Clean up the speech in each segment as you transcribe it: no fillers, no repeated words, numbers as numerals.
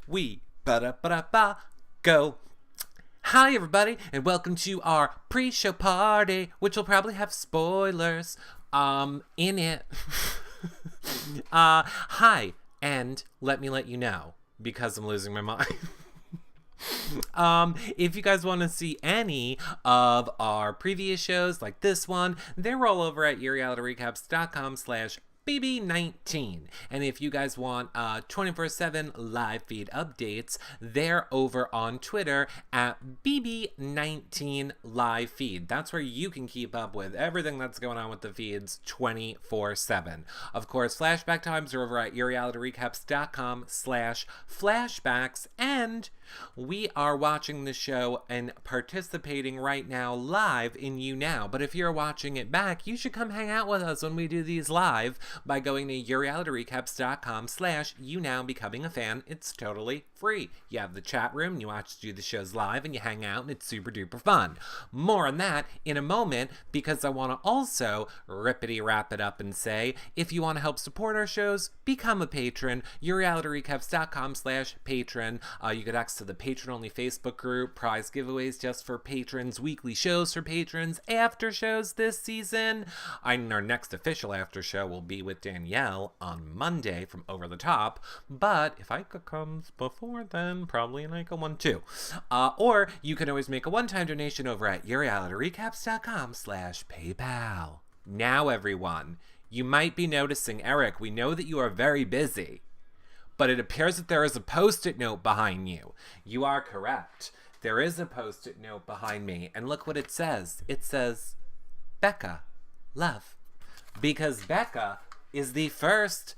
we ba-da-ba-da-ba go. Hi everybody, and welcome to our pre-show party, which will probably have spoilers in it. Hi, and let me let you know, because I'm losing my mind. If you guys want to see any of our previous shows like this one, they're all over at yourrealityrecaps.com/BB19. And if you guys want 24/7 live feed updates, they're over on Twitter at BB19 live feed. That's where you can keep up with everything that's going on with the feeds 24/7. Of course, flashback times are over at yourrealityrecaps.com/flashbacks, and we are watching the show and participating right now live in You Now. But if you're watching it back, you should come hang out with us when we do these live by going to yourrealityrecaps.com/YouNow becoming a fan. It's totally free. You have the chat room, and you watch do the shows live, and you hang out, and it's super duper fun. More on that in a moment, because I want to also rippity wrap it up and say, if you want to help support our shows, become a patron. yourrealityrecaps.com/patron. You get access to the patron-only Facebook group, prize giveaways just for patrons, weekly shows for patrons, after shows this season. Our next official after show will be with Danielle on Monday from Over the Top, but if Ica comes before then, probably an Ica one too. Or you can always make a one-time donation over at yourrealityrecaps.com/PayPal. Now, everyone, you might be noticing, Eric, we know that you are very busy, but it appears that there is a Post-it note behind you. You are correct. There is a Post-it note behind me, and look what it says. It says, Becca, love. Because Becca is the first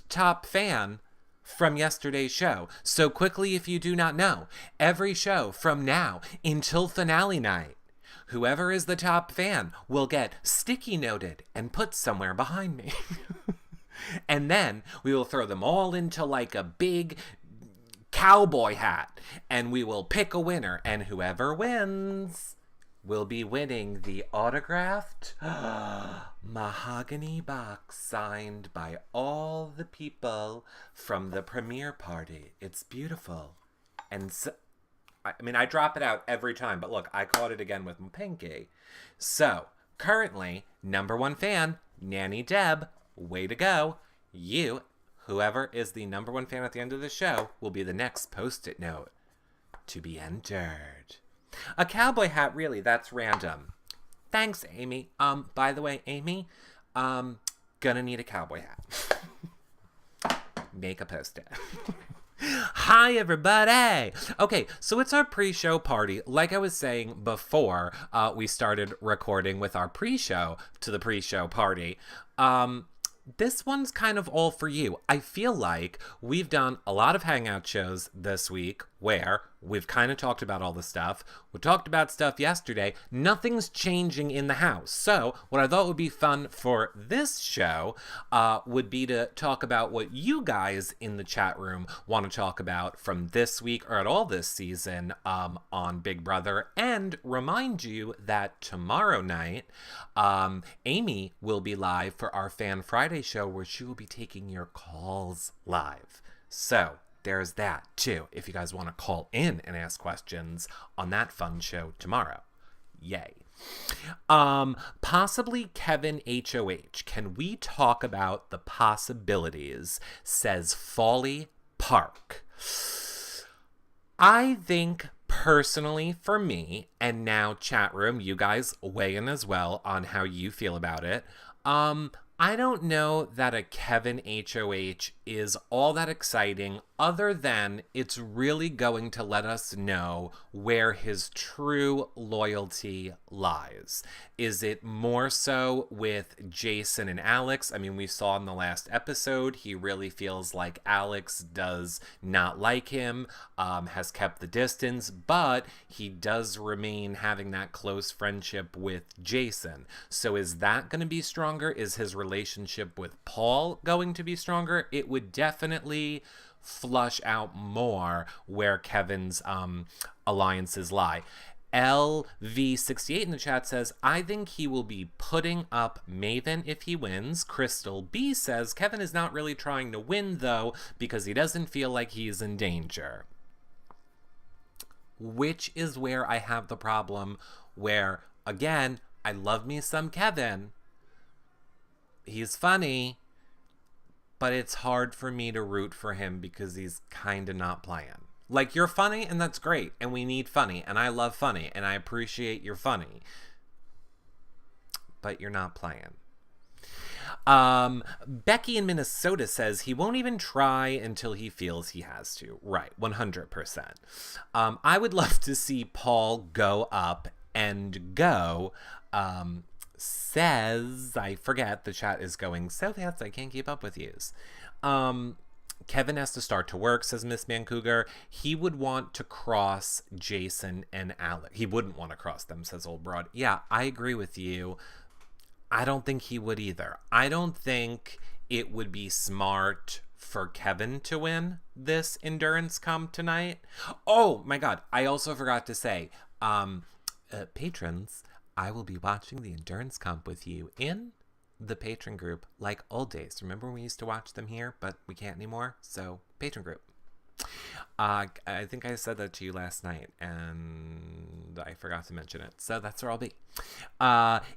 top fan from yesterday's show. So quickly, if you do not know, every show from now until finale night, whoever is the top fan will get sticky noted and put somewhere behind me. And then we will throw them all into like a big cowboy hat, and we will pick a winner, and whoever wins will be winning the autographed mahogany box signed by all the people from the premiere party. It's beautiful. And so, I drop it out every time, but look, I caught it again with my pinky. So, currently, number one fan, Nanny Deb, way to go. You, whoever is the number one fan at the end of the show, will be the next Post-it note to be entered. A cowboy hat, really, that's random. Thanks, Amy. By the way, Amy, gonna need a cowboy hat. Make a Post-it. Hi, everybody. Okay, so it's our pre-show party. Like I was saying before we started recording with our pre-show to the pre-show party, this one's kind of all for you. I feel like we've done a lot of hangout shows this week where we've kind of talked about all the stuff. We talked about stuff yesterday. Nothing's changing in the house. So what I thought would be fun for this show would be to talk about what you guys in the chat room want to talk about from this week or at all this season on Big Brother, and remind you that tomorrow night, Amy will be live for our Fan Friday show, where she will be taking your calls live. So there's that, too, if you guys want to call in and ask questions on that fun show tomorrow. Yay. Possibly Kevin HOH. Can we talk about the possibilities? Says Folly Park. I think, personally, for me, and now chat room, you guys weigh in as well on how you feel about it. I don't know that a Kevin HOH is all that exciting, other than it's really going to let us know where his true loyalty lies. Is it more so with Jason and Alex? I mean, we saw in the last episode, he really feels like Alex does not like him, has kept the distance, but he does remain having that close friendship with Jason. So is that going to be stronger? Is his relationship with Paul going to be stronger? It would definitely flush out more where Kevin's alliances lie. LV68 in the chat says, I think he will be putting up Maven if he wins. Crystal B says, Kevin is not really trying to win, though, because he doesn't feel like he's in danger. Which is where I have the problem, where, again, I love me some Kevin. He's funny, but it's hard for me to root for him because he's kind of not playing. Like, you're funny, and that's great, and we need funny, and I love funny, and I appreciate your funny. But you're not playing. Becky in Minnesota says he won't even try until he feels he has to. Right, 100%. I would love to see Paul go up and go. Says, I forget, the chat is going so fast I can't keep up with yous. Kevin has to start to work, says Miss Vancouver. He would want to cross Jason and Alec. He wouldn't want to cross them, says Old Broad. Yeah, I agree with you. I don't think he would either. I don't think it would be smart for Kevin to win this endurance comp tonight. Oh my God. I also forgot to say, patrons, I will be watching the endurance comp with you in the patron group like old days. Remember when we used to watch them here, but we can't anymore? So, patron group. I think I said that to you last night, and I forgot to mention it. So that's where I'll be.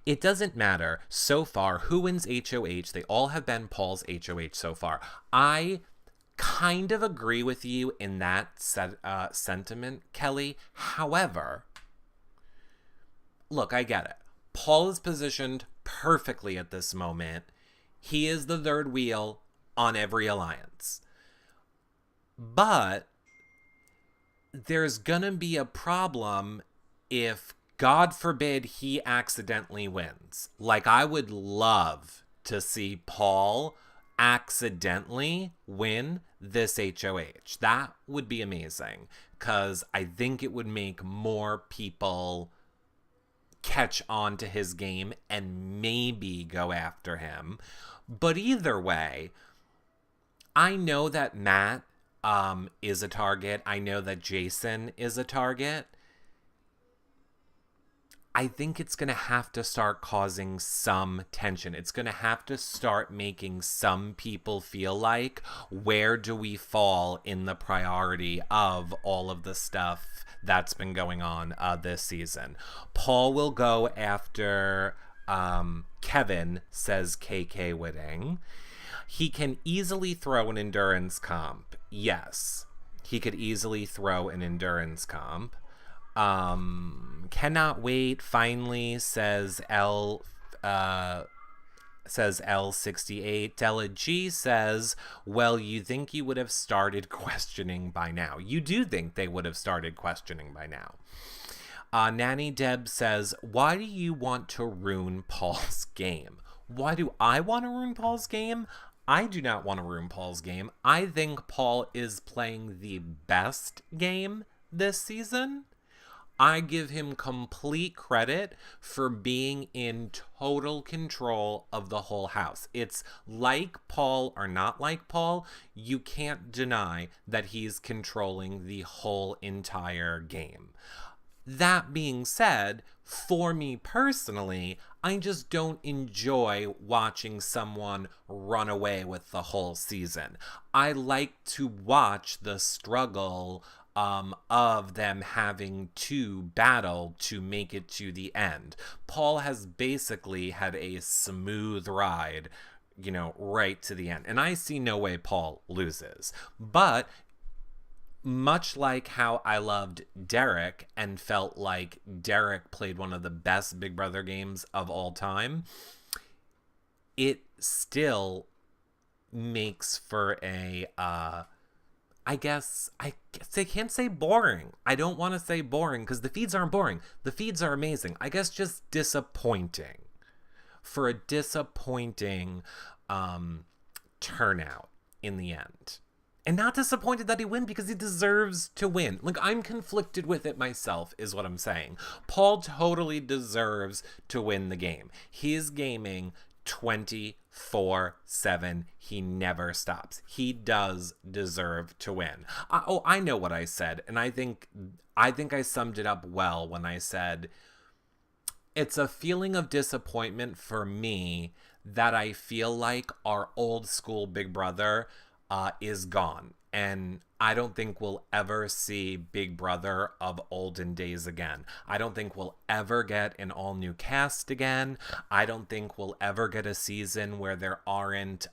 It doesn't matter so far who wins HOH. They all have been Paul's HOH so far. I kind of agree with you in that sentiment, Kelly. However, look, I get it. Paul is positioned perfectly at this moment. He is the third wheel on every alliance. But there's gonna be a problem if, God forbid, he accidentally wins. Like, I would love to see Paul accidentally win this HOH. That would be amazing, because I think it would make more people catch on to his game and maybe go after him. But either way, I know that Matt is a target. I know that Jason is a target. I think it's going to have to start causing some tension. It's going to have to start making some people feel like, where do we fall in the priority of all of the stuff that's been going on this season? Paul will go after Kevin, says KK Whitting. He can easily throw an endurance comp. Yes, he could easily throw an endurance comp. Cannot wait, finally, says L68. Della G says, well, you think you would have started questioning by now. You do think they would have started questioning by now. Nanny Deb says, why do you want to ruin Paul's game? Why do I want to ruin Paul's game? I do not want to ruin Paul's game. I think Paul is playing the best game this season. I give him complete credit for being in total control of the whole house. It's like Paul or not like Paul. You can't deny that he's controlling the whole entire game. That being said, for me personally, I just don't enjoy watching someone run away with the whole season. I like to watch the struggle of them having to battle to make it to the end. Paul has basically had a smooth ride, right to the end. And I see no way Paul loses. But much like how I loved Derek and felt like Derek played one of the best Big Brother games of all time, it still makes for a, I guess I can't say boring. I don't want to say boring because the feeds aren't boring. The feeds are amazing. I guess just disappointing. For a disappointing turnout in the end. And not disappointed that he win because he deserves to win. Like, I'm conflicted with it myself, is what I'm saying. Paul totally deserves to win the game. His gaming 24/7. He never stops. He does deserve to win. I know what I said, and I think I summed it up well when I said it's a feeling of disappointment for me that I feel like our old school Big Brother is gone. And I don't think we'll ever see Big Brother of olden days again. I don't think we'll ever get an all new cast again. I don't think we'll ever get a season where there aren't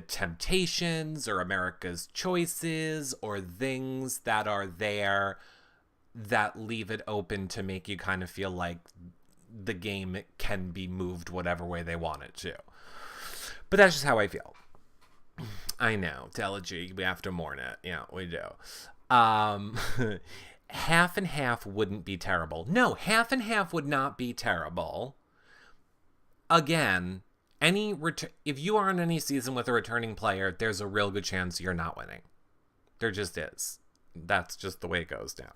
temptations or America's Choices or things that are there that leave it open to make you kind of feel like the game can be moved whatever way they want it to. But that's just how I feel. I know, Telegy, we have to mourn it. Yeah, we do. Half and half wouldn't be terrible. No, half and half would not be terrible. Again, if you are on any season with a returning player, there's a real good chance you're not winning. There just is. That's just the way it goes now.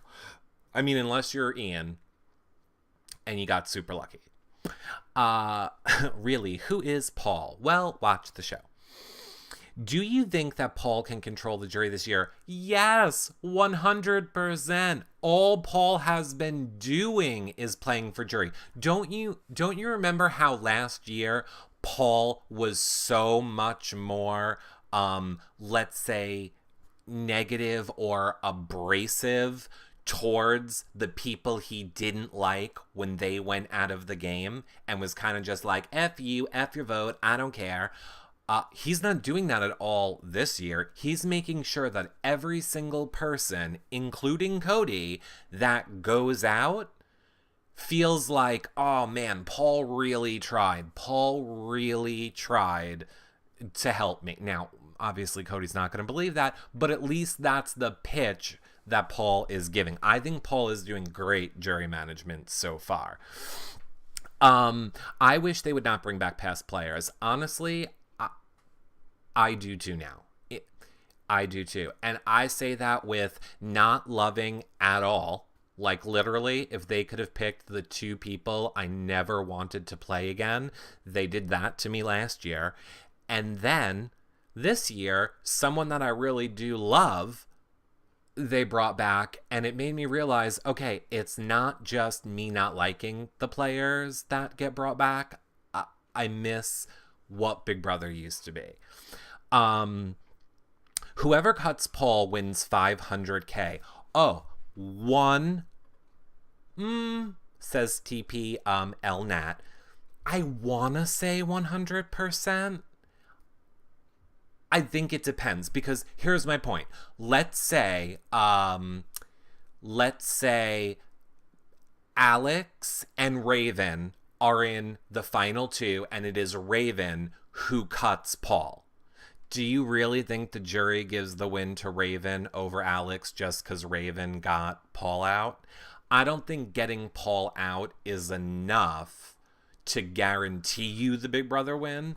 I mean, unless you're Ian and you got super lucky. Really, who is Paul? Well, watch the show. Do you think that Paul can control the jury this year? Yes, 100%. All Paul has been doing is playing for jury. Don't you remember how last year Paul was so much more, let's say, negative or abrasive towards the people he didn't like when they went out of the game and was kind of just like, F you, F your vote, I don't care. He's not doing that at all this year. He's making sure that every single person, including Cody, that goes out feels like, oh man, Paul really tried. Paul really tried to help me. Now, obviously, Cody's not going to believe that, but at least that's the pitch that Paul is giving. I think Paul is doing great jury management so far. I wish they would not bring back past players. Honestly, I do too now. I do too. And I say that with not loving at all. Like literally, if they could have picked the two people I never wanted to play again, they did that to me last year. And then this year, someone that I really do love, they brought back, and it made me realize, okay, it's not just me not liking the players that get brought back. I miss what Big Brother used to be. Whoever cuts Paul wins $500K. Oh, says TP LNAT. I wanna say 100%. I think it depends, because here's my point. Let's say Alex and Raven are in the final two, and it is Raven who cuts Paul. Do you really think the jury gives the win to Raven over Alex just because Raven got Paul out? I don't think getting Paul out is enough to guarantee you the Big Brother win,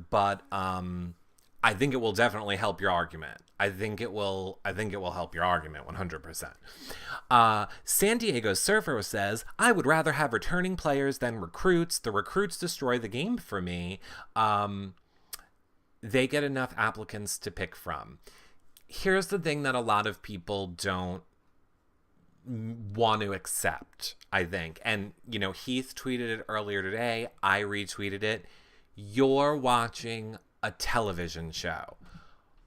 but I think it will definitely help your argument. I think it will help your argument 100%. San Diego Surfer says, I would rather have returning players than recruits. The recruits destroy the game for me. They get enough applicants to pick from. Here's the thing that a lot of people don't want to accept, I think. And, Heath tweeted it earlier today. I retweeted it. You're watching a television show.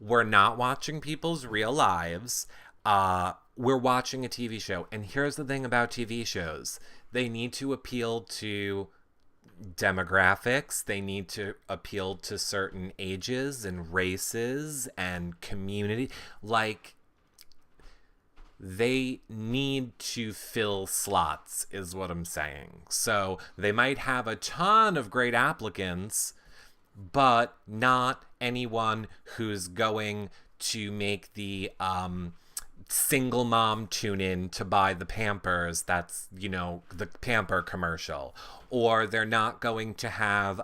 We're not watching people's real lives. We're watching a TV show. And here's the thing about TV shows. They need to appeal to demographics. They need to appeal to certain ages and races and community. Like, they need to fill slots is what I'm saying. So they might have a ton of great applicants, but not anyone who's going to make the single mom tune in to buy the Pampers. That's, the Pamper commercial. Or they're not going to have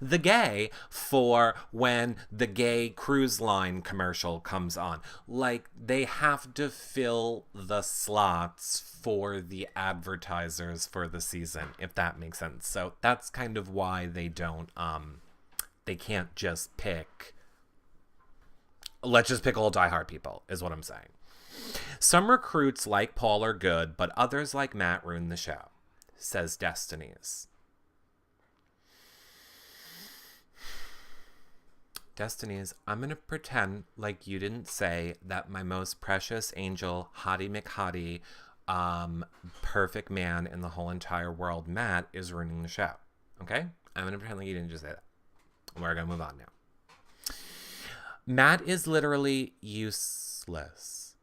the gay for when the gay cruise line commercial comes on. Like, they have to fill the slots for the advertisers for the season, if that makes sense. So that's kind of why they don't, they can't just pick, let's just pick all diehard people, is what I'm saying. Some recruits like Paul are good, but others like Matt ruin the show, says Destinies. Destinies, I'm going to pretend like you didn't say that my most precious angel, Hottie McHottie, perfect man in the whole entire world, Matt, is ruining the show. Okay? I'm going to pretend like you didn't just say that. We're going to move on now. Matt is literally useless,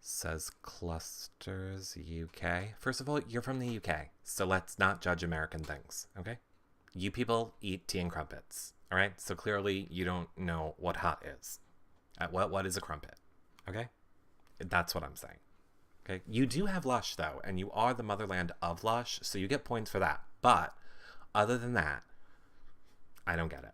says Clusters UK. First of all, you're from the UK, so let's not judge American things, okay? You people eat tea and crumpets, all right? So clearly you don't know what hot is. What is a crumpet, okay? That's what I'm saying, okay? You do have Lush, though, and you are the motherland of Lush, so you get points for that. But other than that, I don't get it.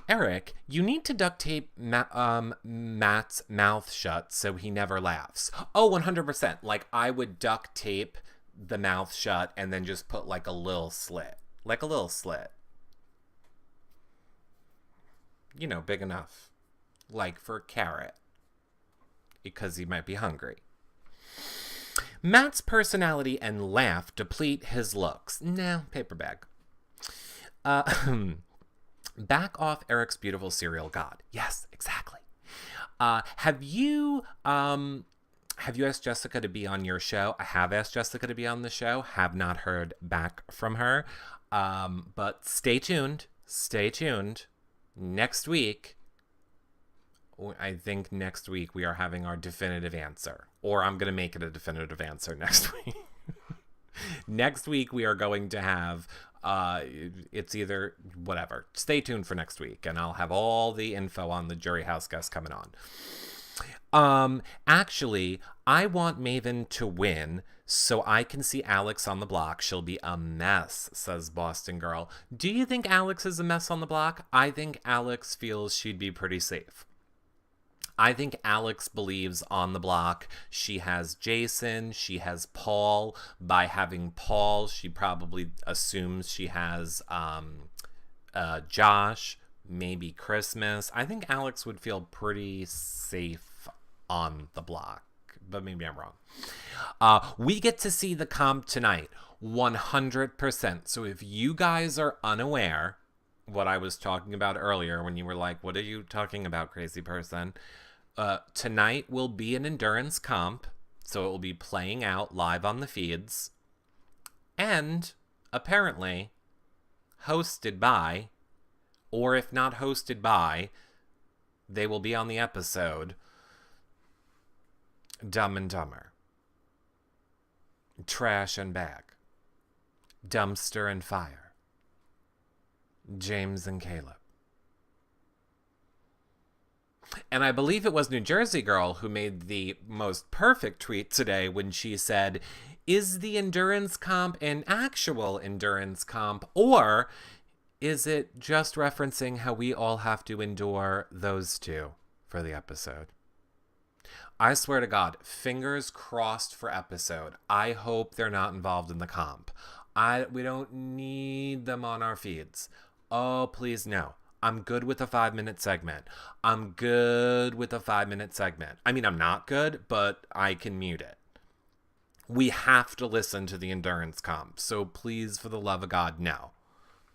Eric, you need to duct tape Matt's mouth shut so he never laughs. Oh, 100%. Like, I would duct tape the mouth shut and then just put like a little slit. Like a little slit. Big enough. Like for a carrot. Because he might be hungry. Matt's personality and laugh deplete his looks. No, paper bag. Back off Eric's beautiful cereal god. Yes, exactly. Have you asked Jessica to be on your show? I have asked Jessica to be on the show. Have not heard back from her. But stay tuned. Stay tuned. Next week, I think next week we are having our definitive answer. Or I'm going to make it a definitive answer next week. Next week we are going to have... it's either whatever. Stay tuned for next week, and I'll have all the info on the Jury House guest coming on. Actually, I want Maven to win so I can see Alex on the block. She'll be a mess, says Boston Girl. Do you think Alex is a mess on the block? I think Alex feels she'd be pretty safe. I think Alex believes on the block she has Jason, she has Paul. By having Paul, she probably assumes she has Josh, maybe Christmas. I think Alex would feel pretty safe on the block, but maybe I'm wrong. We get to see the comp tonight, 100%. So if you guys are unaware, what I was talking about earlier when you were like, what are you talking about, crazy person? Tonight will be an endurance comp, so it will be playing out live on the feeds, and apparently hosted by, or if not hosted by, they will be on the episode, Dumb and Dumber, Trash and Bag, Dumpster and Fire, James and Caleb. And I believe it was New Jersey Girl who made the most perfect tweet today when she said, is the endurance comp an actual endurance comp, or is it just referencing how we all have to endure those two for the episode? I swear to God, fingers crossed for episode. I hope they're not involved in the comp. We don't need them on our feeds. Oh, please no. I'm good with a 5-minute segment. I'm not good, but I can mute it. We have to listen to the endurance comp. So please, for the love of God, no.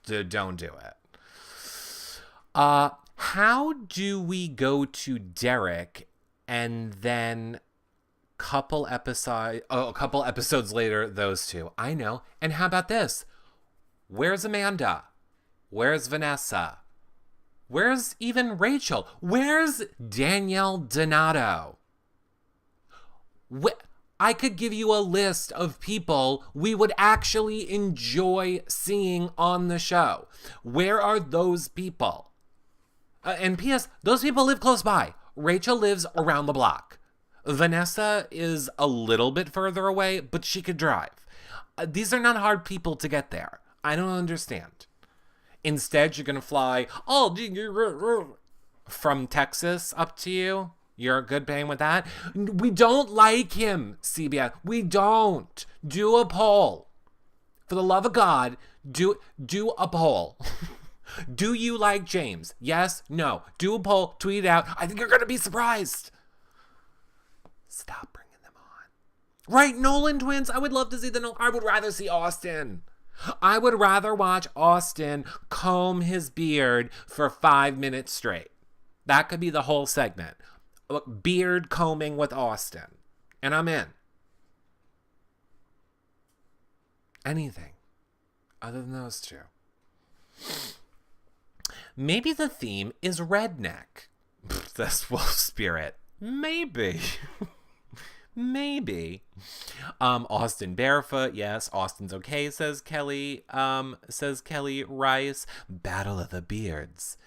Don't do it. How do we go to Derek and then a couple episodes later, those two? I know. And how about this? Where's Amanda? Where's Vanessa? Where's even Rachel? Where's Danielle Donato? I could give you a list of people we would actually enjoy seeing on the show. Where are those people? And P.S., those people live close by. Rachel lives around the block. Vanessa is a little bit further away, but she could drive. These are not hard people to get there. I don't understand. Instead, you're going to fly from Texas up to you. You're good paying with that. We don't like him, CBS. We don't. Do a poll. For the love of God, do a poll. Do you like James? Yes? No? Do a poll. Tweet it out. I think you're going to be surprised. Stop bringing them on. Right, Nolan twins. I would love to see the Nolan. I would rather see Austin. I would rather watch Austin comb his beard for 5 minutes straight. That could be the whole segment. Beard combing with Austin. And I'm in. Anything other than those two. Maybe the theme is redneck. That's Wolf Spirit. Maybe. Maybe. Austin barefoot. Yes, Austin's okay, says Kelly Rice. Battle of the Beards.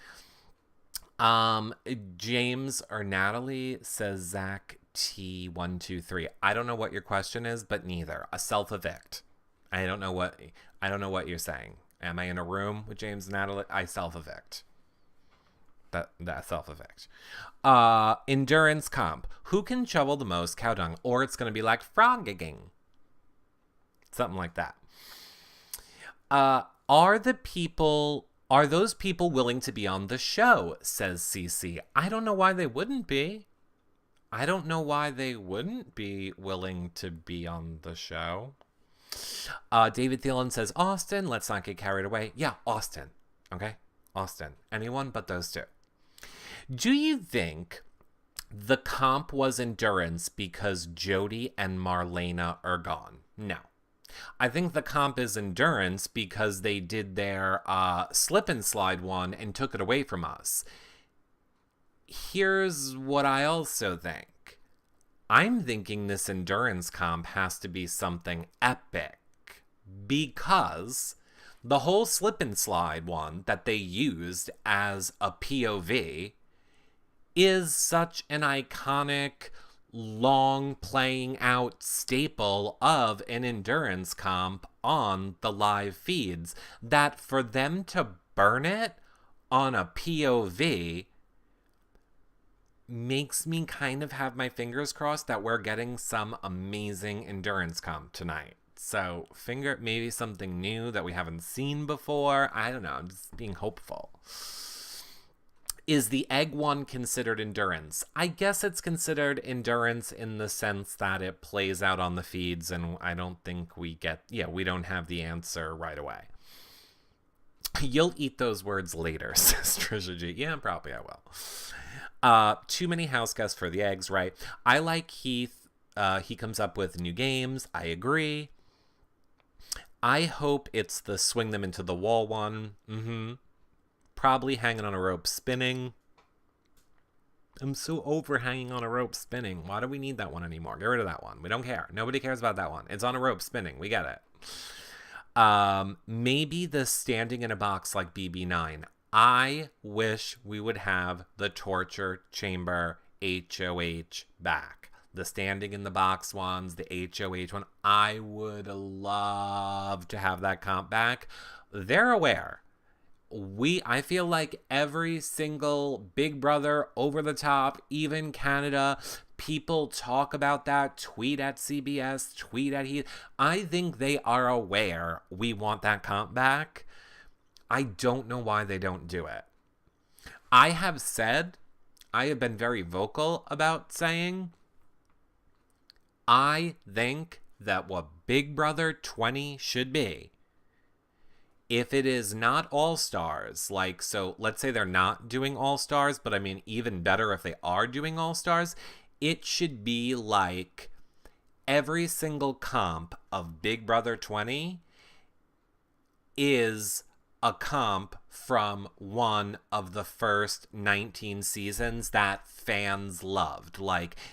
James or Natalie, says Zach T123. I don't know what your question is, but neither. A self-evict. I don't know what you're saying. Am I in a room with James and Natalie? I self-evict. That self-evict. Endurance comp. Who can shovel the most cow dung? Or it's going to be like frogging. Something like that. Are those people willing to be on the show? Says CC. I don't know why they wouldn't be. I don't know why they wouldn't be willing to be on the show. David Thielen says, Austin, let's not get carried away. Yeah, Austin. Okay? Austin. Anyone but those two. Do you think the comp was endurance because Jody and Marlena are gone? No. I think the comp is endurance because they did their slip and slide one and took it away from us. Here's what I also think. I'm thinking this endurance comp has to be something epic because the whole slip and slide one that they used as a POV is such an iconic, long playing out staple of an endurance comp on the live feeds that for them to burn it on a POV makes me kind of have my fingers crossed that we're getting some amazing endurance comp tonight. So maybe something new that we haven't seen before. I don't know. I'm just being hopeful. Is the egg one considered endurance? I guess it's considered endurance in the sense that it plays out on the feeds, and I don't think we don't have the answer right away. You'll eat those words later, says Trisha G. Yeah, probably I will. Too many house guests for the eggs, right? I like Heath. He comes up with new games. I agree. I hope it's the swing them into the wall one. Probably hanging on a rope spinning. I'm so over hanging on a rope spinning. Why do we need that one anymore? Get rid of that one. We don't care. Nobody cares about that one. It's on a rope spinning. We get it. Maybe the standing in a box like BB9. I wish we would have the torture chamber HOH back. The standing in the box ones, the HOH one. I would love to have that comp back. They're aware. I feel like every single Big Brother, Over the Top, even Canada, people talk about that, tweet at CBS, tweet at Heath. I think they are aware we want that comp back. I don't know why they don't do it. I have been very vocal about saying, I think that what Big Brother 20 should be, if it is not All-Stars, so let's say they're not doing All-Stars, but I mean, even better if they are doing All-Stars, it should be like every single comp of Big Brother 20 is a comp from one of the first 19 seasons that fans loved.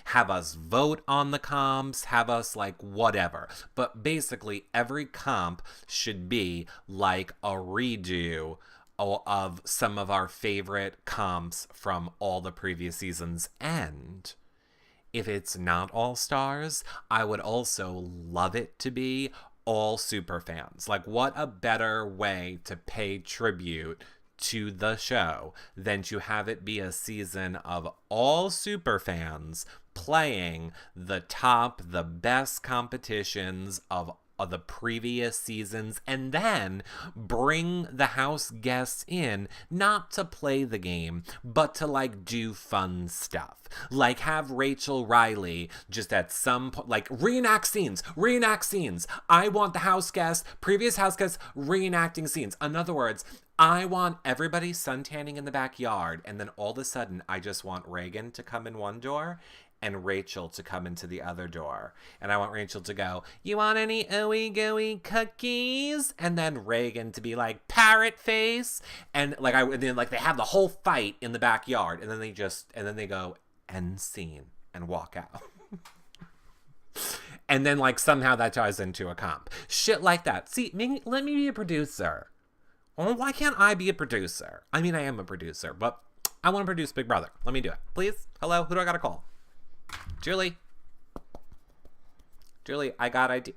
Have us vote on the comps, have us whatever. But basically, every comp should be like a redo of some of our favorite comps from all the previous seasons. And if it's not all stars, I would also love it to be all super fans. Like, what a better way to pay tribute to the show than to have it be a season of all super fans playing the best competitions of the previous seasons, and then bring the house guests in, not to play the game, but to like do fun stuff. Like have Rachel Riley just at some point, like reenact scenes. I want the previous house guests reenacting scenes. In other words, I want everybody suntanning in the backyard, and then all of a sudden I just want Reagan to come in one door and Rachel to come into the other door. And I want Rachel to go, "You want any ooey gooey cookies?" And then Reagan to be like, "Parrot face." And then they have the whole fight in the backyard, and then they go, "End scene," and walk out. And then like somehow that ties into a comp. Shit like that. See, let me be a producer. Oh, why can't I be a producer? I mean, I am a producer, but I want to produce Big Brother. Let me do it. Please? Hello? Who do I gotta call? Julie, I got idea.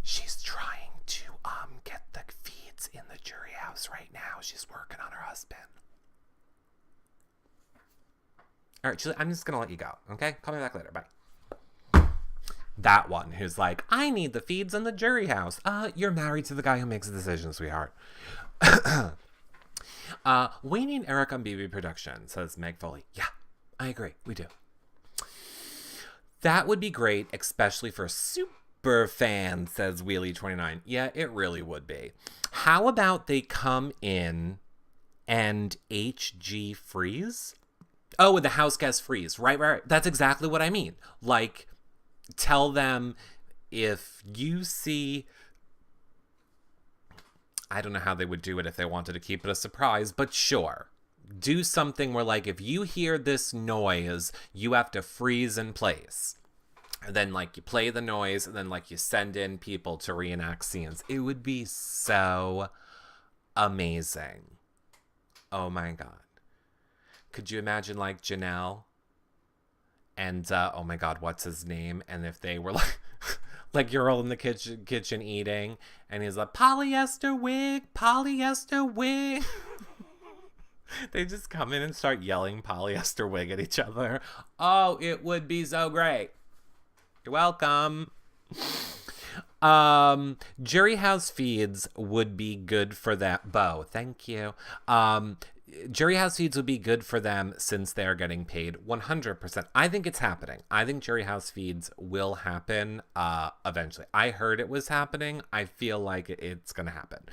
She's trying to get the feeds in the jury house right now. She's working on her husband. All right, Julie, I'm just gonna let you go. Okay, call me back later. Bye. That one who's like, "I need the feeds in the jury house." You're married to the guy who makes the decisions, sweetheart. We need Eric on BB Production, says Meg Foley. Yeah, I agree. We do. That would be great, especially for super fans, says Wheelie29. Yeah, it really would be. How about they come in and HG freeze? Oh, with the house guest freeze. Right. That's exactly what I mean. Like, tell them if you see... I don't know how they would do it if they wanted to keep it a surprise, but sure. Do something where, like, if you hear this noise, you have to freeze in place. And then, like, you play the noise, and then, like, you send in people to reenact scenes. It would be so amazing. Oh, my God. Could you imagine, like, Janelle? And, oh, my God, what's his name? And if they were, like... Like, you're all in the kitchen eating, and he's like, polyester wig. They just come in and start yelling polyester wig at each other. Oh, it would be so great. You're welcome. Jury house feeds would be good for that. Bo, thank you. Jury house feeds would be good for them since they are getting paid 100%. I think it's happening. I think jury house feeds will happen eventually. I heard it was happening. I feel like it's going to happen.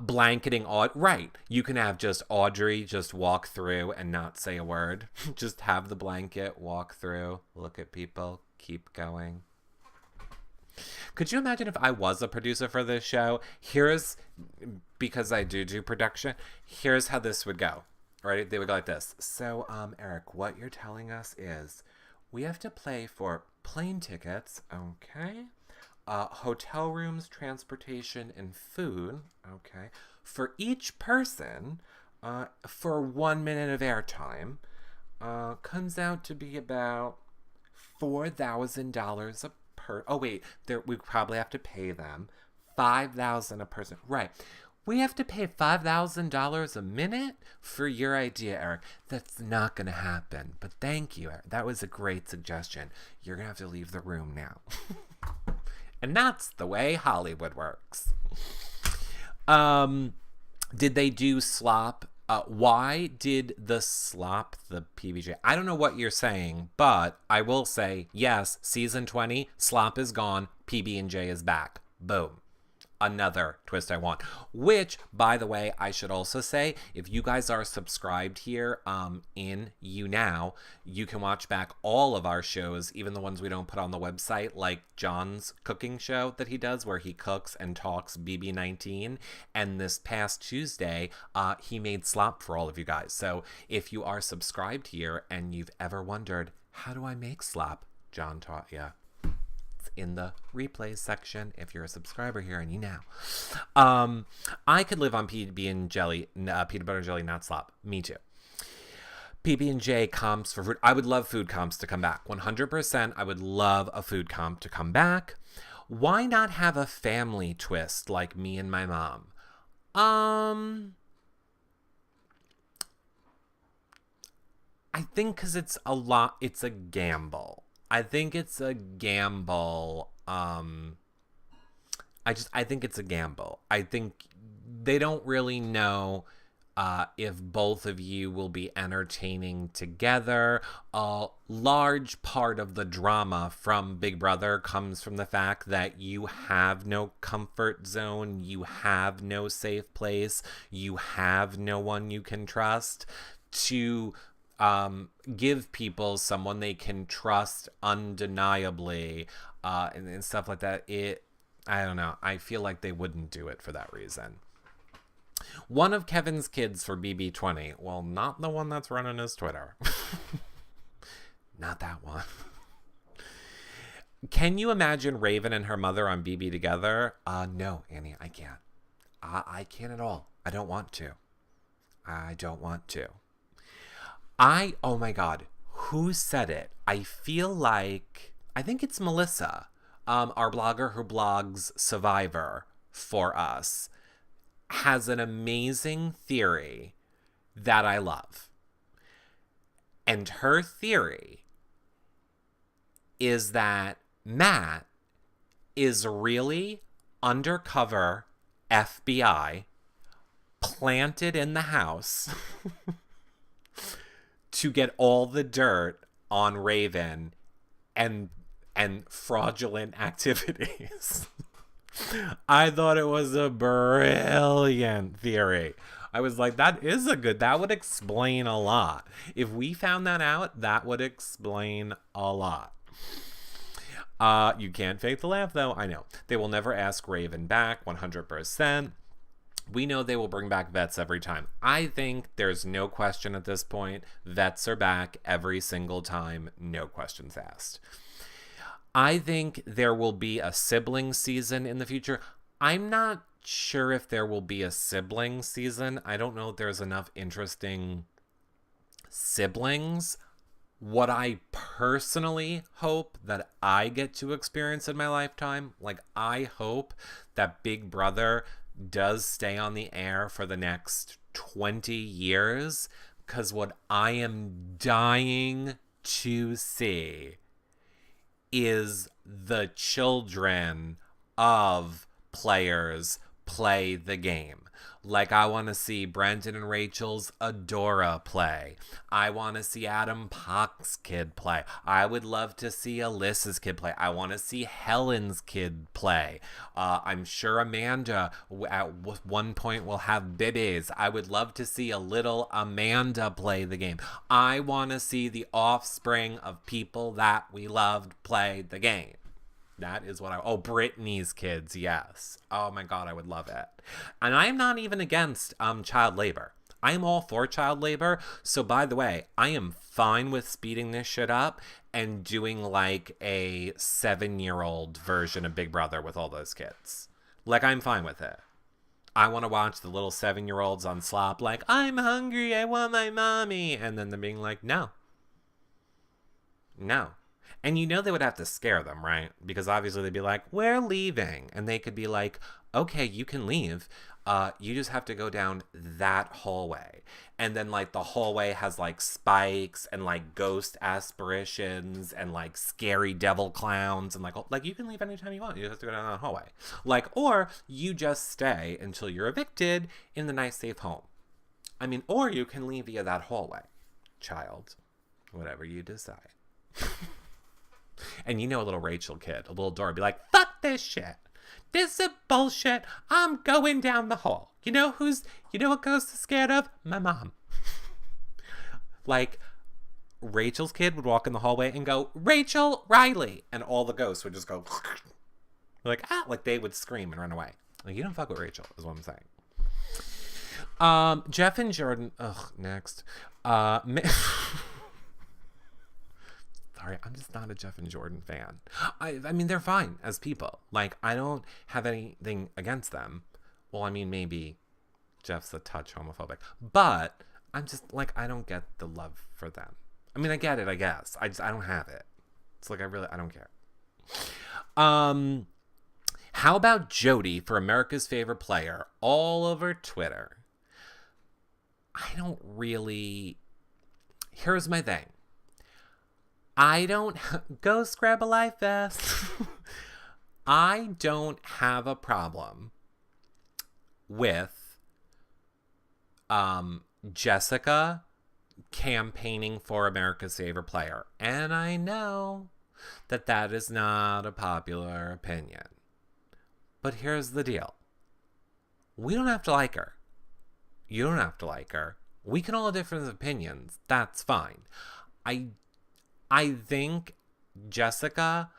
Blanketing, right. You can have just Audrey just walk through and not say a word. Just have the blanket, walk through, look at people, keep going. Could you imagine if I was a producer for this show? Because I do production, here's how this would go. Right? They would go like this. So, Eric, what you're telling us is we have to pay for plane tickets, okay? Hotel rooms, transportation, and food, okay? For each person, for 1 minute of airtime, comes out to be about $4,000 a oh wait, we probably have to pay them $5,000 a person. Right. We have to pay $5,000 a minute for your idea, Eric. That's not going to happen. But thank you, Eric. That was a great suggestion. You're going to have to leave the room now. And that's the way Hollywood works. Did they do slop? Why did the slop the PBJ? I don't know what you're saying, but I will say, yes, season 20, slop is gone, PB&J is back. Boom. Another twist I want. Which, by the way, I should also say, if you guys are subscribed here in YouNow, you can watch back all of our shows, even the ones we don't put on the website, like John's cooking show that he does where he cooks and talks BB19. And this past Tuesday, he made slop for all of you guys. So if you are subscribed here and you've ever wondered, how do I make slop? John taught you. that's in the replays section if you're a subscriber here and you know. I could live on PB and jelly, peanut butter and jelly, not slop. Me too. PB&J comps for food. I would love food comps to come back. 100%. I would love a food comp to come back. Why not have a family twist like me and my mom? I think because it's a gamble. I think it's a gamble. I think it's a gamble. I think they don't really know if both of you will be entertaining together. A large part of the drama from Big Brother comes from the fact that you have no comfort zone, you have no safe place, you have no one you can trust to give people someone they can trust undeniably, and stuff like that. I don't know. I feel like they wouldn't do it for that reason. One of Kevin's kids for BB20. Well, not the one that's running his Twitter. Not that one. Can you imagine Raven and her mother on BB together? No, Annie, I can't. I can't at all. I don't want to. Oh my God, who said it? I think it's Melissa, our blogger who blogs Survivor for us, has an amazing theory that I love. And her theory is that Matt is really undercover FBI planted in the house to get all the dirt on Raven and fraudulent activities. I thought it was a brilliant theory. I was like, that would explain a lot. If we found that out, that would explain a lot. You can't fake the laugh, though. I know. They will never ask Raven back, 100%. We know they will bring back vets every time. I think there's no question at this point. Vets are back every single time. No questions asked. I think there will be a sibling season in the future. I'm not sure if there will be a sibling season. I don't know if there's enough interesting siblings. What I personally hope that I get to experience in my lifetime, like I hope that Big Brother does stay on the air for the next 20 years, because what I am dying to see is the children of players play the game. Like, I want to see Brendan and Rachel's Adora play. I want to see Adam Pock's kid play. I would love to see Alyssa's kid play. I want to see Helen's kid play. I'm sure Amanda at one point will have bibbies. I would love to see a little Amanda play the game. I want to see the offspring of people that we loved play the game. That is what Britney's kids, yes. Oh my God, I would love it. And I'm not even against child labor. I am all for child labor. So by the way, I am fine with speeding this shit up and doing like a 7-year-old version of Big Brother with all those kids. Like, I'm fine with it. I want to watch the little 7-year-olds on slop like, I'm hungry, I want my mommy. And then them being like, no. No. And you know they would have to scare them, right? Because obviously they'd be like, we're leaving. And they could be like, okay, you can leave. You just have to go down that hallway. And then like the hallway has like spikes and like ghost aspirations and like scary devil clowns. And like you can leave anytime you want. You just have to go down that hallway. Like, or you just stay until you're evicted in the nice safe home. I mean, or you can leave via that hallway. Child, whatever you decide. And you know, a little Rachel kid, a little Dora, be like, fuck this shit. This is bullshit. I'm going down the hall. You know what Ghost is scared of? My mom. Like, Rachel's kid would walk in the hallway and go, Rachel Riley. And all the ghosts would just go, like, like they would scream and run away. Like, you don't fuck with Rachel, is what I'm saying. Jeff and Jordan, next. sorry, I'm just not a Jeff and Jordan fan. I mean, they're fine as people. Like, I don't have anything against them. Well, I mean, maybe Jeff's a touch homophobic, but I'm just like, I don't get the love for them. I mean, I get it, I guess. I don't have it. It's like, I don't care. How about Jody for America's favorite player all over Twitter? I don't really. Here's my thing. I don't go scrap a life vest. I don't have a problem with Jessica campaigning for America's favorite player. And I know that is not a popular opinion. But here's the deal. We don't have to like her. You don't have to like her. We can all have different opinions. That's fine. I think Jessica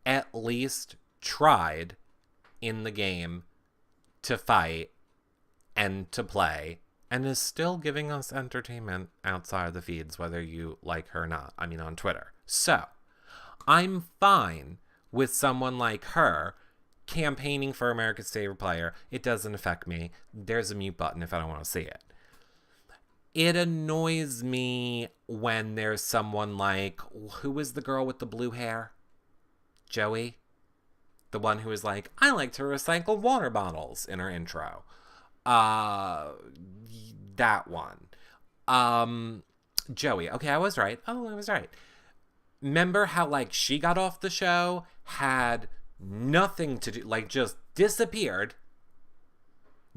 at least tried in the game to fight and to play and is still giving us entertainment outside the feeds, whether you like her or not. I mean, on Twitter. So, I'm fine with someone like her campaigning for America's favorite player. It doesn't affect me. There's a mute button if I don't want to see it. It annoys me when there's someone like, who was the girl with the blue hair? Joey? The one who was like, I like to recycle water bottles in her intro. That one. Joey. Okay, I was right. Oh, I was right. Remember how, like, she got off the show, had nothing to do, like, just disappeared.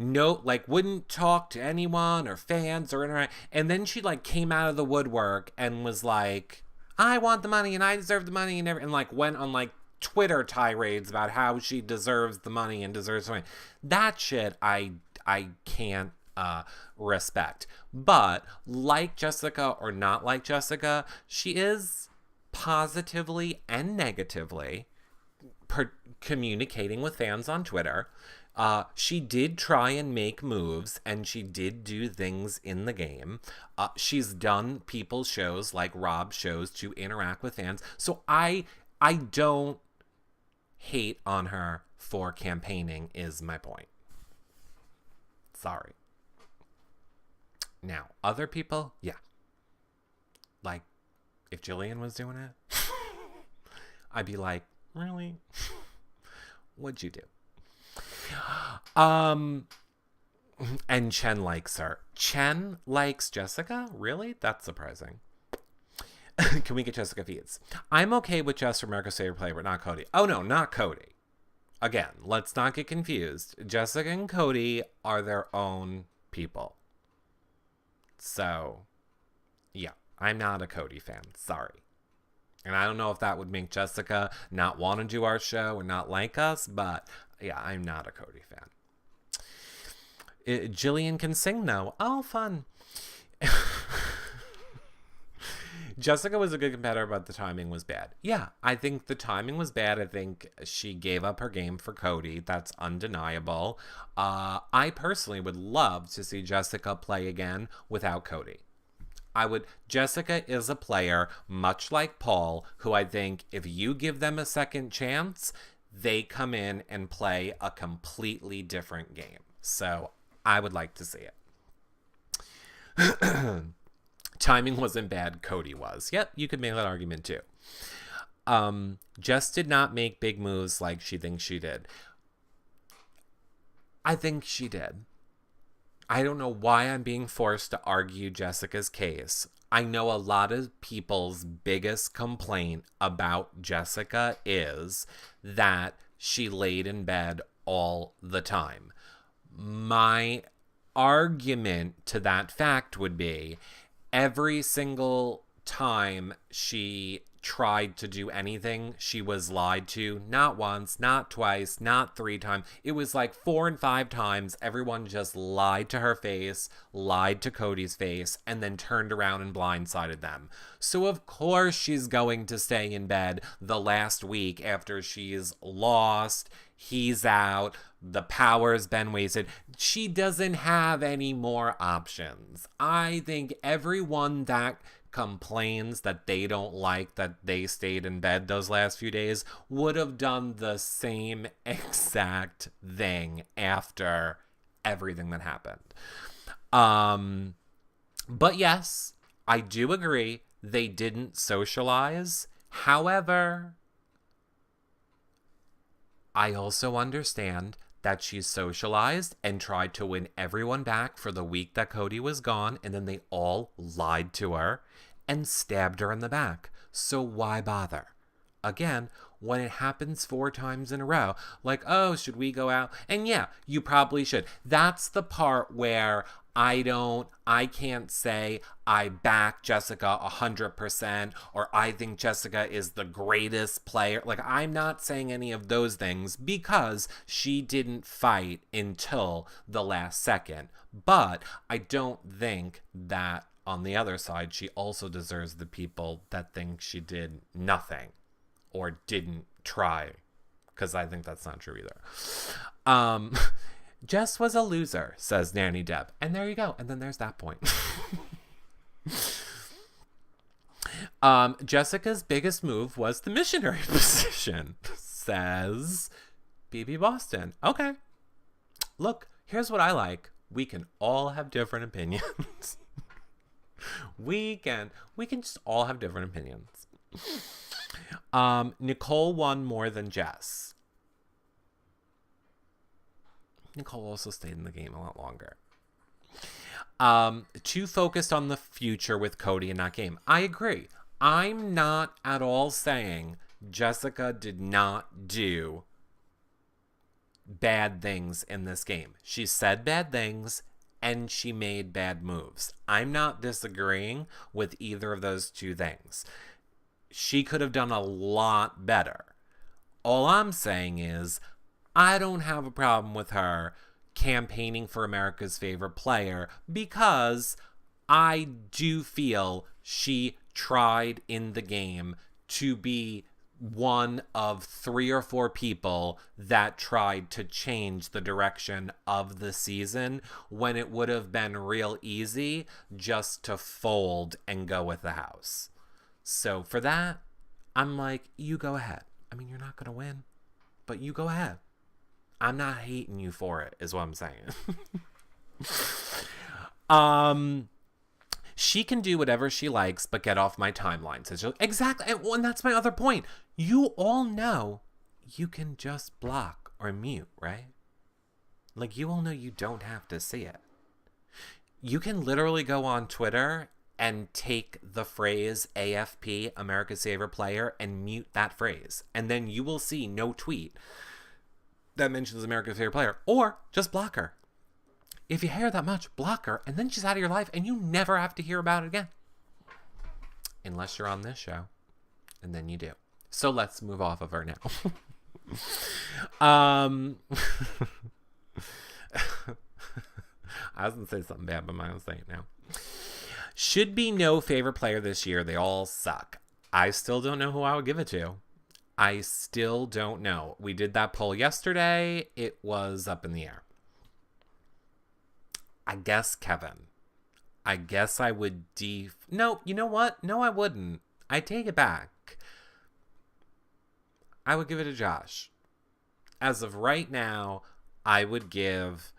No, like, wouldn't talk to anyone or fans or interact. And then she, like, came out of the woodwork and was like, I want the money and I deserve the money and like, went on, like, Twitter tirades about how she deserves the money and deserves the money. That shit I can't respect. But like Jessica or not like Jessica, she is positively and negatively communicating with fans on Twitter. She did try and make moves, and she did do things in the game. She's done people's shows like Rob's shows to interact with fans. So I don't hate on her for campaigning is my point. Sorry. Now, other people, yeah. Like, if Jillian was doing it, I'd be like, really? What'd you do? And Chen likes her. Chen likes Jessica? Really? That's surprising. Can we get Jessica feeds? I'm okay with Jess for America's favorite player, but not Cody. Oh no, not Cody. Again, let's not get confused. Jessica and Cody are their own people. So, yeah, I'm not a Cody fan. Sorry. And I don't know if that would make Jessica not want to do our show or not like us, but yeah, I'm not a Cody fan. Jillian can sing, though. Oh, fun. Jessica was a good competitor, but the timing was bad. Yeah, I think the timing was bad. I think she gave up her game for Cody. That's undeniable. I personally would love to see Jessica play again without Cody. Jessica is a player, much like Paul, who I think if you give them a second chance, they come in and play a completely different game. So I would like to see it. Timing wasn't bad, Cody was. Yep, you could make that argument too. Jess did not make big moves like she thinks she did. I think she did. I don't know why I'm being forced to argue Jessica's case. I know a lot of people's biggest complaint about Jessica is that she laid in bed all the time. My argument to that fact would be every single time she tried to do anything, she was lied to. Not once, not twice, not 3 times. It was like 4 and 5 times. Everyone just lied to her face, lied to Cody's face, and then turned around and blindsided them. So of course she's going to stay in bed the last week after she's lost, he's out, the power's been wasted. She doesn't have any more options. I think everyone that complains that they don't like that they stayed in bed those last few days would have done the same exact thing after everything that happened. But yes, I do agree they didn't socialize. However, I also understand that she socialized and tried to win everyone back for the week that Cody was gone, and then they all lied to her and stabbed her in the back. So why bother? Again, when it happens 4 times in a row, like, oh, should we go out? And yeah, you probably should. That's the part where I can't say I back Jessica 100% or I think Jessica is the greatest player. Like, I'm not saying any of those things because she didn't fight until the last second. But I don't think that on the other side, she also deserves the people that think she did nothing or didn't try, because I think that's not true either. Jess was a loser, says Nanny Deb. And there you go. And then there's that point. Jessica's biggest move was the missionary position, says BB Boston. Okay. Look, here's what I like. We can all have different opinions. we can just all have different opinions. Nicole won more than Jess. Nicole also stayed in the game a lot longer. Too focused on the future with Cody in that game. I agree. I'm not at all saying Jessica did not do bad things in this game. She said bad things and she made bad moves. I'm not disagreeing with either of those two things. She could have done a lot better. All I'm saying is I don't have a problem with her campaigning for America's favorite player because I do feel she tried in the game to be one of 3 or 4 people that tried to change the direction of the season when it would have been real easy just to fold and go with the house. So for that, I'm like, you go ahead. I mean, you're not going to win, but you go ahead. I'm not hating you for it, is what I'm saying. She can do whatever she likes, but get off my timeline. Says she. Exactly. And that's my other point. You all know you can just block or mute, right? Like, you all know you don't have to see it. You can literally go on Twitter and take the phrase AFP, America's Favorite Player, and mute that phrase. And then you will see no tweet that mentions America's Favorite Player, or just block her. If you hear that much, block her, and then she's out of your life, and you never have to hear about it again. Unless you're on this show, and then you do. So let's move off of her now. I was going to say something bad, but I'm not going to say it now. Should be no favorite player this year. They all suck. I still don't know who I would give it to. I still don't know. We did that poll yesterday. It was up in the air. I guess Kevin. I guess I would No, you know what? No, I wouldn't. I take it back. I would give it to Josh. As of right now, I would give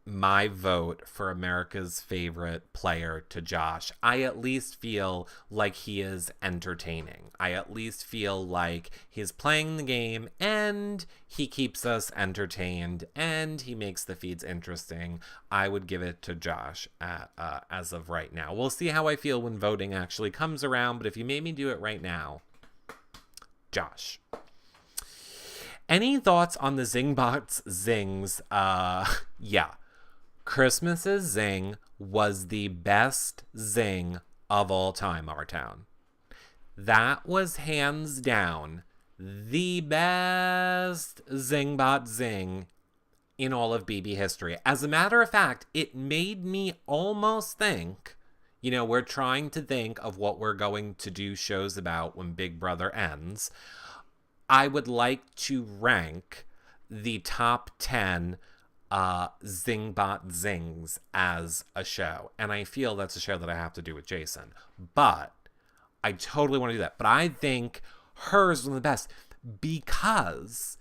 my vote for America's favorite player to Josh. I at least feel like he is entertaining. I at least feel like he's playing the game and he keeps us entertained and he makes the feeds interesting. I would give it to Josh as of right now. We'll see how I feel when voting actually comes around, but if you made me do it right now, Josh. Any thoughts on the Zingbot's zings? Yeah. Christmas's zing was the best zing of all time, our town. That was hands down the best Zingbot zing in all of BB history. As a matter of fact, it made me almost think, we're trying to think of what we're going to do shows about when Big Brother ends. I would like to rank the top 10 Zingbot Zings as a show. And I feel that's a show that I have to do with Jason. But I totally want to do that. But I think hers is one of the best because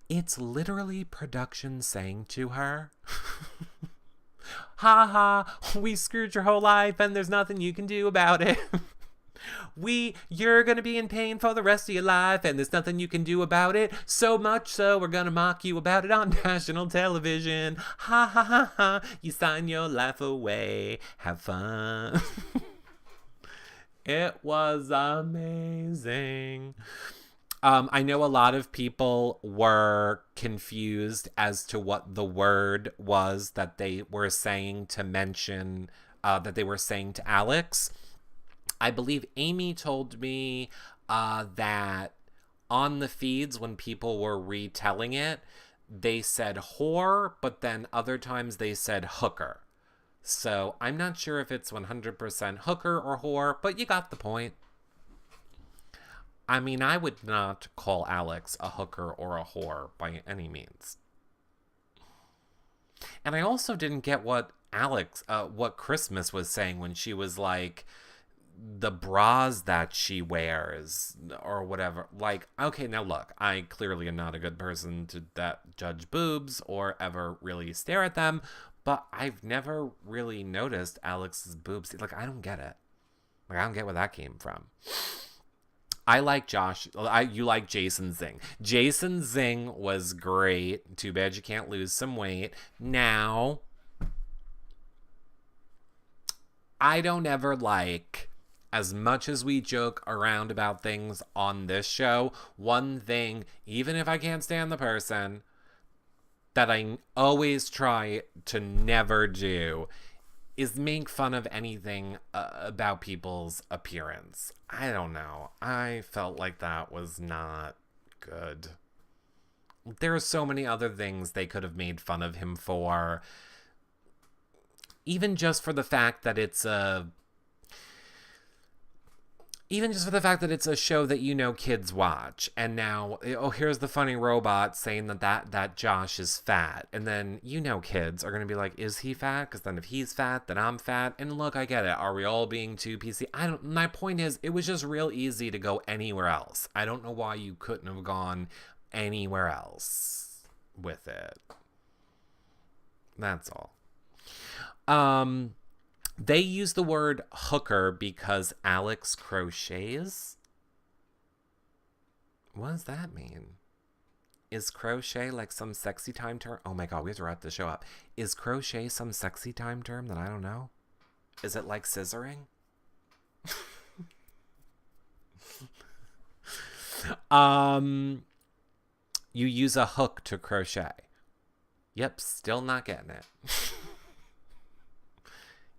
it's literally production saying to her, ha ha, we screwed your whole life and there's nothing you can do about it. You're gonna be in pain for the rest of your life and there's nothing you can do about it. So much so we're gonna mock you about it on national television. Ha ha ha ha, you sign your life away. Have fun. It was amazing. I know a lot of people were confused as to what the word was that they were saying to mention, that they were saying to Alex. I believe Amy told me that on the feeds when people were retelling it, they said whore, but then other times they said hooker. So I'm not sure if it's 100% hooker or whore, but you got the point. I mean, I would not call Alex a hooker or a whore by any means. And I also didn't get what what Christmas was saying when she was like, the bras that she wears or whatever. Like, okay, now look, I clearly am not a good person to judge boobs or ever really stare at them, but I've never really noticed Alex's boobs. Like, I don't get it. Like, I don't get where that came from. I like Josh. You like Jason Zing. Jason Zing was great. Too bad you can't lose some weight. Now, I don't ever like, as much as we joke around about things on this show, one thing, even if I can't stand the person, that I always try to never do is make fun of anything about people's appearance. I don't know. I felt like that was not good. There are so many other things they could have made fun of him for. Even just for the fact that it's a show that, you know, kids watch. And now, oh, here's the funny robot saying that Josh is fat. And then, you know, kids are going to be like, is he fat? Because then if he's fat, then I'm fat. And look, I get it. Are we all being too PC? My point is, it was just real easy to go anywhere else. I don't know why you couldn't have gone anywhere else with it. That's all. They use the word hooker because Alex crochets. What does that mean? Is crochet like some sexy time term? Oh my god, we have to wrap the show up. Is crochet some sexy time term that I don't know? Is it like scissoring? You use a hook to crochet. Yep, still not getting it.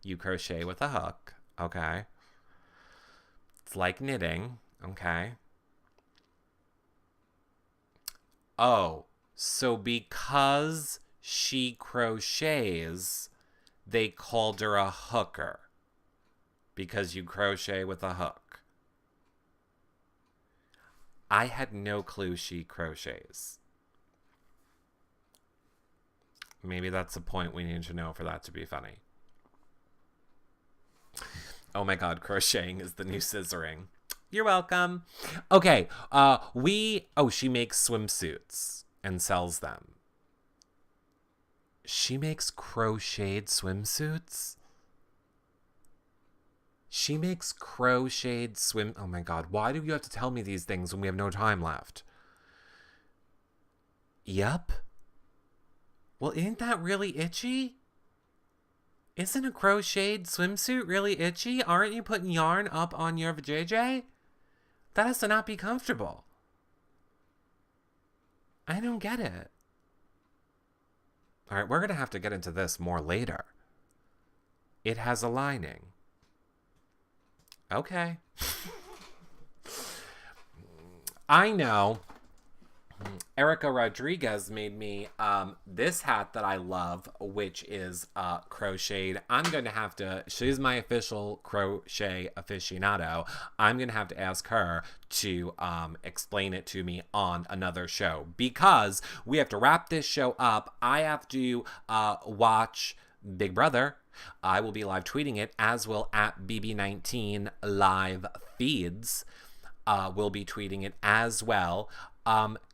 You crochet with a hook, okay? It's like knitting, okay? Oh, so because she crochets, they called her a hooker. Because you crochet with a hook. I had no clue she crochets. Maybe that's the point we need to know for that to be funny. Oh my god, crocheting is the new scissoring. You're welcome. Okay, she makes swimsuits and sells them. She makes crocheted swimsuits? She makes crocheted oh my god, why do you have to tell me these things when we have no time left? Yep. Well, isn't that really itchy? Isn't a crocheted swimsuit really itchy? Aren't you putting yarn up on your vajayjay? That has to not be comfortable. I don't get it. Alright, we're going to have to get into this more later. It has a lining. Okay. I know Erica Rodriguez made me this hat that I love, which is crocheted. I'm going to have to, she's my official crochet aficionado. I'm going to have to ask her to explain it to me on another show, because we have to wrap this show up. I have to watch Big Brother. I will be live tweeting it, as will at BB19 live feeds. Will be tweeting it as well.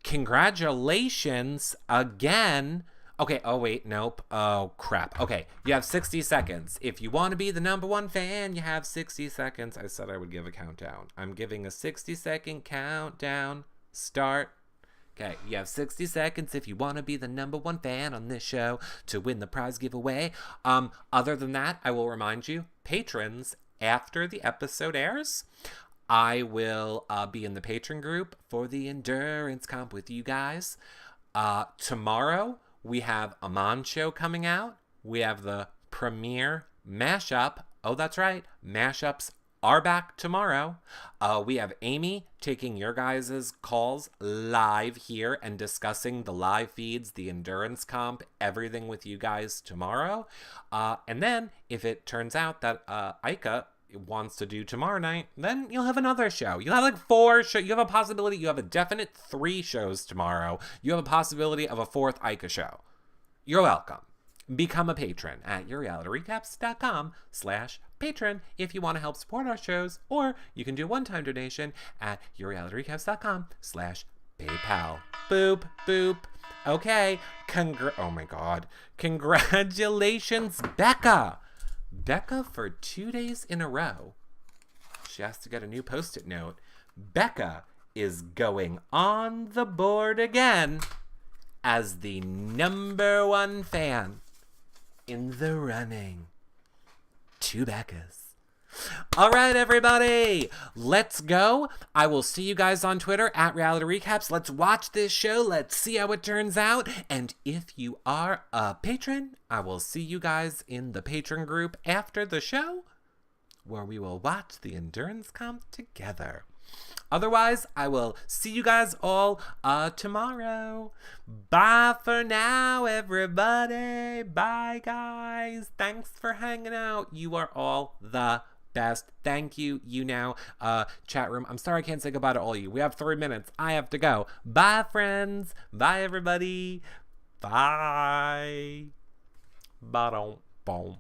Congratulations again. Okay, oh wait, nope. Oh crap. Okay, you have 60 seconds. If you want to be the #1 fan, you have 60 seconds. I said I would give a countdown. I'm giving a 60-second countdown. Start. Okay, you have 60 seconds if you want to be the #1 fan on this show to win the prize giveaway. Other than that, I will remind you, patrons, after the episode airs, I will be in the patron group for the endurance comp with you guys. Tomorrow, we have a Mon show coming out. We have the premiere mashup. Oh, that's right. Mashups are back tomorrow. We have Amy taking your guys' calls live here and discussing the live feeds, the endurance comp, everything with you guys tomorrow. And then, if it turns out that Ica wants to do tomorrow night, then you'll have another show. You'll have like 4 shows. You have a possibility. You have a definite 3 shows tomorrow. You have a possibility of a 4th Ica show. You're welcome. Become a patron at yourrealityrecaps.com/patron if you want to help support our shows, or you can do a one-time donation at yourrealityrecaps.com/PayPal. Boop, boop. Okay. Oh my God. Congratulations, Becca. Becca, for 2 days in a row, she has to get a new Post-it note. Becca is going on the board again as the #1 fan in the running. 2 Beccas. All right, everybody, let's go. I will see you guys on Twitter at Reality Recaps. Let's watch this show. Let's see how it turns out. And if you are a patron, I will see you guys in the patron group after the show, where we will watch the endurance comp together. Otherwise, I will see you guys all tomorrow. Bye for now, everybody. Bye, guys. Thanks for hanging out. You are all the best. Thank you. You now, chat room. I'm sorry I can't say goodbye to all of you. We have 3 minutes. I have to go. Bye, friends. Bye, everybody. Bye. Ba-dum-bum.